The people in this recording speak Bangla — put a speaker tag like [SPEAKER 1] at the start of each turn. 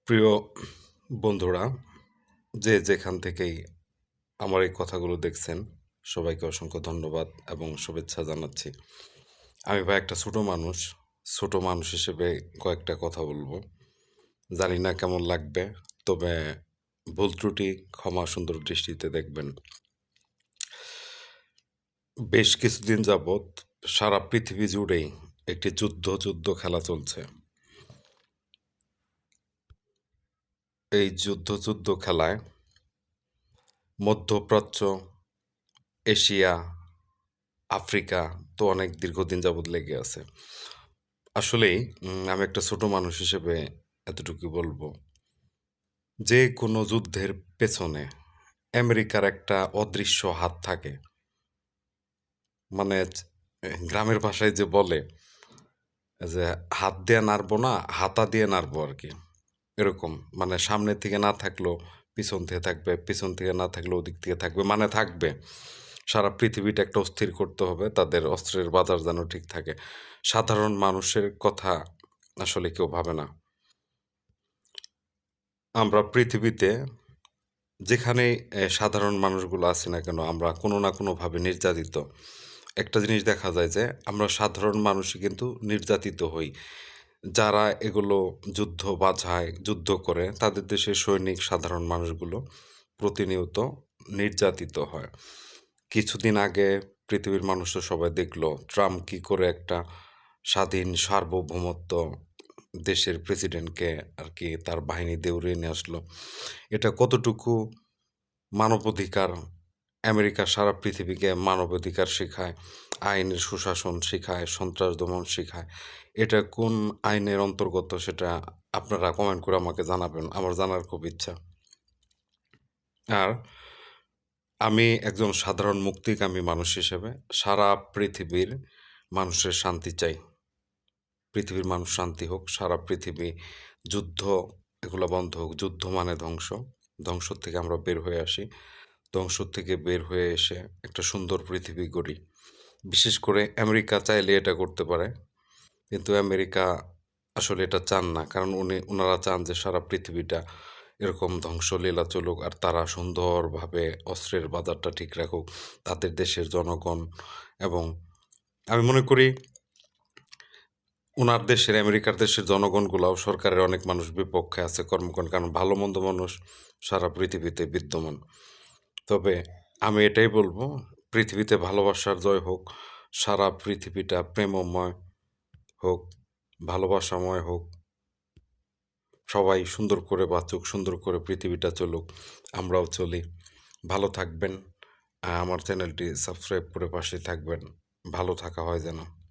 [SPEAKER 1] প্রিয় বন্ধুরা, যে যেখান থেকেই আমার এই কথাগুলো দেখছেন, সবাইকে অসংখ্য ধন্যবাদ এবং শুভেচ্ছা জানাচ্ছি। আমি ভাই একটা ছোট মানুষ। ছোট মানুষ হিসেবে কয়েকটা কথা বলবো। জানি না কেমন লাগবে, তবে ভুল ত্রুটি ক্ষমা সুন্দর দৃষ্টিতে দেখবেন। বেশ কিছুদিন যাবৎ সারা পৃথিবী জুড়েই একটি যুদ্ধ খেলা চলছে। এই যুদ্ধ খেলায় মধ্যপ্রাচ্য, এশিয়া, আফ্রিকা তো অনেক দীর্ঘদিন যাবৎ লেগে আছে। আসলেই আমি একটা ছোট মানুষ হিসেবে এতটুকুই বলবো, যে কোনো যুদ্ধের পেছনে আমেরিকার একটা অদৃশ্য হাত থাকে। মানে গ্রামের ভাষায় যে বলে যে, "হাত দিয়ে নাড়বো না, হাতা দিয়ে নাড়বো" আরকি। এরকম। মানে সামনে থেকে না থাকলেও পিছন থেকে থাকবে, পিছন থেকে না থাকলেও ওদিক থেকে থাকবে। মানে থাকবে। সারা পৃথিবীটা একটা অস্থির করতে হবে। তাদের অস্ত্রের বাজার যেন ঠিক থাকে। সাধারণ মানুষের কথা আসলে কেউ ভাবে না। আমরা পৃথিবীতে যেখানেই সাধারণ মানুষগুলো আছি না কেন, আমরা কোনো না কোনোভাবে নির্যাতিত। একটা জিনিস দেখা যায় যে, আমরা সাধারণ মানুষই কিন্তু নির্যাতিত হই। যারা এগুলো যুদ্ধ বাঝায়, যুদ্ধ করে, তাদের দেশের সৈনিক সাধারণ মানুষগুলো প্রতিনিয়ত নির্যাতিত হয়। কিছুদিন আগে পৃথিবীর মানুষ তো সবাই দেখল, ট্রাম্প কি করে একটা স্বাধীন সার্বভৌমত্ব দেশের প্রেসিডেন্টকে আরকি তার বাহিনী দিয়ে উড়িয়ে নিয়ে আসলো। এটা কতটুকু মানবাধিকার, আমেরিকা সারা পৃথিবীকে মানবাধিকার শেখায়, আইনের সুশাসন শিখায়, সন্ত্রাস দমন শিখায়। এটা কোন আইনের অন্তর্গত সেটা আপনারা কমেন্ট করে আমাকে জানাবেন। আমার জানার খুব ইচ্ছা। আর আমি একজন সাধারণ মুক্তিকামী মানুষ হিসেবে সারা পৃথিবীর মানুষের শান্তি চাই। পৃথিবীর মানুষ শান্তি হোক, সারা পৃথিবী যুদ্ধ এগুলা বন্ধ হোক। যুদ্ধ মানে ধ্বংস। ধ্বংস থেকে আমরা বের হয়ে আসি। ধ্বংস থেকে বের হয়ে এসে একটা সুন্দর পৃথিবী গড়ি। বিশেষ করে আমেরিকা চাইলে এটা করতে পারে। কিন্তু আমেরিকা আসলে এটা চান না। কারণ উনারা চান যে সারা পৃথিবীটা এরকম ধ্বংসলীলা চলুক আর তারা সুন্দরভাবে অস্ত্রের বাজারটা ঠিক রাখুক। তাদের দেশের জনগণ এবং আমি মনে করি উনার দেশের আমেরিকার দেশের জনগণগুলাও সরকারের অনেক মানুষ বিপক্ষে আছে কর্মকাণ্ড। কারণ ভালো-মন্দ মানুষ সারা পৃথিবীতে বিদ্যমান। তবে আমি এটাই বলবো, পৃথিবীতে ভালোবাসার জয় হোক। সারা পৃথিবীটা প্রেমময় হোক, ভালোবাসাময় হোক। সবাই সুন্দর করে বাঁচুক, সুন্দর করে পৃথিবীটা চলুক। আমরাও চলি। ভালো থাকবেন। আমার চ্যানেলটি সাবস্ক্রাইব করে পাশে থাকবেন। ভালো থাকা হয় যেন।